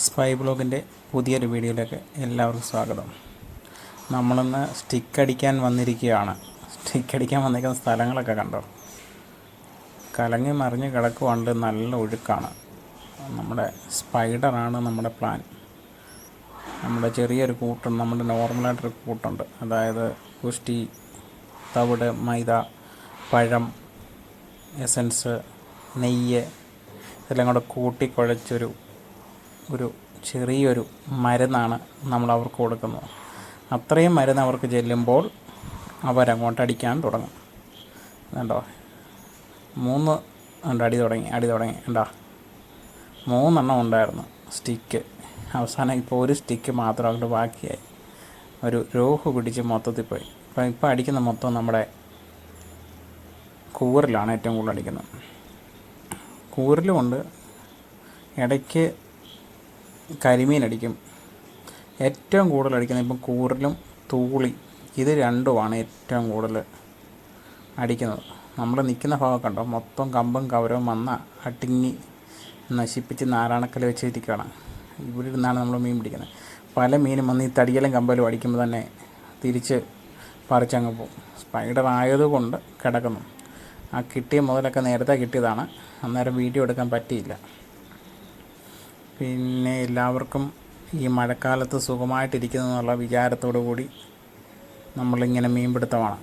Spy ബ്ലോഗിൻ്റെ പുതിയൊരു വീഡിയോയിലേക്ക് എല്ലാവർക്കും സ്വാഗതം. നമ്മളിന്ന് സ്റ്റിക്ക് അടിക്കാൻ വന്നിരിക്കുകയാണ്. സ്റ്റിക്ക് അടിക്കാൻ വന്നിരിക്കുന്ന സ്ഥലങ്ങളൊക്കെ കണ്ടോ? കലങ്ങി മറിഞ്ഞ് കിടക്കുവാണ്ട്, നല്ല ഒഴുക്കാണ്. നമ്മുടെ സ്പൈഡറാണ് നമ്മുടെ പ്ലാൻ. നമ്മുടെ ചെറിയൊരു കൂട്ടുണ്ട്, നമ്മുടെ നോർമലായിട്ടൊരു കൂട്ടുണ്ട്. അതായത് പുഷ്ടി, തവിട്, മൈദ, പഴം, എസൻസ്, നെയ്യ് ഇതെല്ലാം കൂടെ കൂട്ടിക്കുഴച്ചൊരു ചെറിയൊരു മരുന്നാണ് നമ്മൾ അവർക്ക് കൊടുക്കുന്നത്. അത്രയും മരുന്ന് അവർക്ക് ചെല്ലുമ്പോൾ അവരങ്ങോട്ട് അടിക്കാൻ തുടങ്ങും. കണ്ടോ, 3 ഉണ്ട്, അടി തുടങ്ങി കണ്ടോ, 3 ഉണ്ടായിരുന്നു സ്റ്റിക്ക്. അവസാനം ഇപ്പോൾ ഒരു സ്റ്റിക്ക് മാത്രം അങ്ങോട്ട് ബാക്കിയായി. ഒരു രോഹ് പിടിച്ച് മൊത്തത്തിൽ പോയി. ഇപ്പോൾ അടിക്കുന്ന മൊത്തം നമ്മുടെ കൂറിലാണ് ഏറ്റവും കൂടുതൽ അടിക്കുന്നത്. കൂറിലുമുണ്ട്, ഇടയ്ക്ക് കരിമീൻ അടിക്കും. ഏറ്റവും കൂടുതൽ അടിക്കുന്നത് ഇപ്പം കൂറിലും തൂളി, ഇത് രണ്ടുമാണ് ഏറ്റവും കൂടുതൽ അടിക്കുന്നത്. നമ്മൾ നിൽക്കുന്ന ഭാഗം കണ്ടോ, മൊത്തം കമ്പും കവരവും വന്ന അട്ടിങ്ങി നശിപ്പിച്ച് നാരായണക്കല്ല് വെച്ചിരിക്കുകയാണ്. ഇവിടെ ഇരുന്നാണ് നമ്മൾ മീൻ പിടിക്കുന്നത്. പല മീനും വന്ന് ഈ തടിയലും കമ്പലും അടിക്കുമ്പോൾ തന്നെ തിരിച്ച് പറിച്ചങ്ങ് പോകും. സ്പൈഡർ ആയതുകൊണ്ട് കിടക്കുന്നു. ആ കിട്ടിയ മുതലൊക്കെ നേരത്തെ കിട്ടിയതാണ്, അന്നേരം വീഡിയോ എടുക്കാൻ പറ്റിയില്ല. പിന്നെ എല്ലാവർക്കും ഈ മഴക്കാലത്ത് സുഖമായിട്ടിരിക്കുന്നു എന്നുള്ള വിചാരത്തോടു കൂടി നമ്മളിങ്ങനെ മീൻ പിടുത്തമാണ്.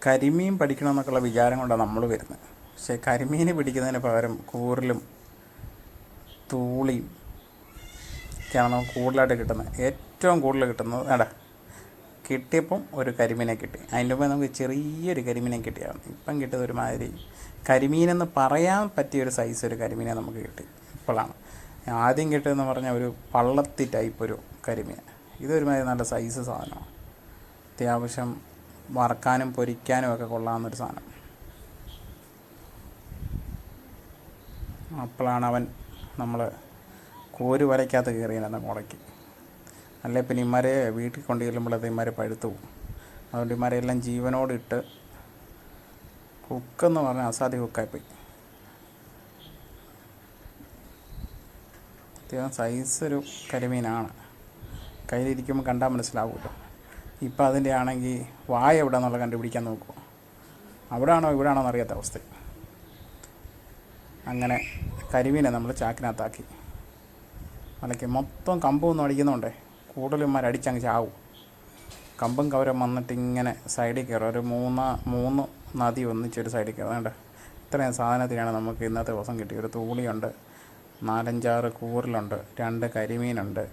കരിമീൻ പഠിക്കണമെന്നൊക്കെയുള്ള വിചാരം കൊണ്ടാണ് നമ്മൾ വരുന്നത്. പക്ഷേ കരിമീൻ പിടിക്കുന്നതിന് പകരം കൂറിലും തൂളിയും ഒക്കെയാണ് നമുക്ക് കൂടുതലായിട്ട് കിട്ടുന്നത്. ഏറ്റവും കൂടുതൽ കിട്ടുന്നത് കിട്ടിയപ്പം ഒരു കരിമീനെ കിട്ടി. അതിൻ്റെ മുമ്പ് നമുക്ക് ചെറിയൊരു കരിമീനെ കിട്ടിയാണ്. ഇപ്പം കിട്ടിയത് ഒരുമാതിരി കരിമീനെന്ന് പറയാൻ പറ്റിയൊരു സൈസ് ഒരു കരിമീനെ നമുക്ക് കിട്ടി. ഇപ്പോഴാണ് ആദ്യം കിട്ടിയതെന്ന് പറഞ്ഞാൽ ഒരു പള്ളത്തി ടൈപ്പ് ഒരു കരിമീൻ. ഇതൊരുമാതിരി നല്ല സൈസ് സാധനമാണ്. അത്യാവശ്യം വറക്കാനും പൊരിക്കാനും ഒക്കെ കൊള്ളാവുന്നൊരു സാധനം. അപ്പോഴാണ് അവൻ നമ്മൾ കോര് വരയ്ക്കകത്ത് കയറിയെന്ന മുളയ്ക്ക്. അല്ലെ പിന്നെ ഇമാരെ വീട്ടിൽ കൊണ്ടു ചെല്ലുമ്പോഴത് ഇമാരെ പഴുത്തു പോകും. അതുകൊണ്ട് ഇമാരെല്ലാം ജീവനോടിട്ട് ഹുക്കെന്ന് പറഞ്ഞാൽ അസാധ്യ ഹുക്കായിപ്പോയി. അത്യാവശ്യം സൈസൊരു കരിമീനാണ്. കയ്യിലിരിക്കുമ്പോൾ കണ്ടാൽ മനസ്സിലാവുമല്ലോ. ഇപ്പം അതിൻ്റെ ആണെങ്കിൽ വായ എവിടെയെന്നുള്ള കണ്ടുപിടിക്കാൻ നോക്കുക. അവിടെയാണോ ഇവിടെയാണോ എന്നറിയാത്ത അവസ്ഥ. അങ്ങനെ കരിമീനെ നമ്മൾ ചാക്കിനകത്താക്കി മലയ്ക്ക്. മൊത്തം കമ്പൊന്നും അടിക്കുന്നുണ്ടേ കൂടുതലുമാരടിച്ചങ്ങ് ചാവും. കമ്പും കവരം വന്നിട്ട് ഇങ്ങനെ സൈഡിൽ കയറും. ഒരു മൂന്ന് നദി ഒന്നിച്ചൊരു സൈഡിൽ കയറും. വേണ്ട, ഇത്രയും സാധനത്തിനാണ് നമുക്ക് ഇന്നത്തെ ദിവസം കിട്ടിയത്. ഒരു തൂളിയുണ്ട്, 4-5 കൂറിലുണ്ട്, 2 കരിമീനുണ്ട്.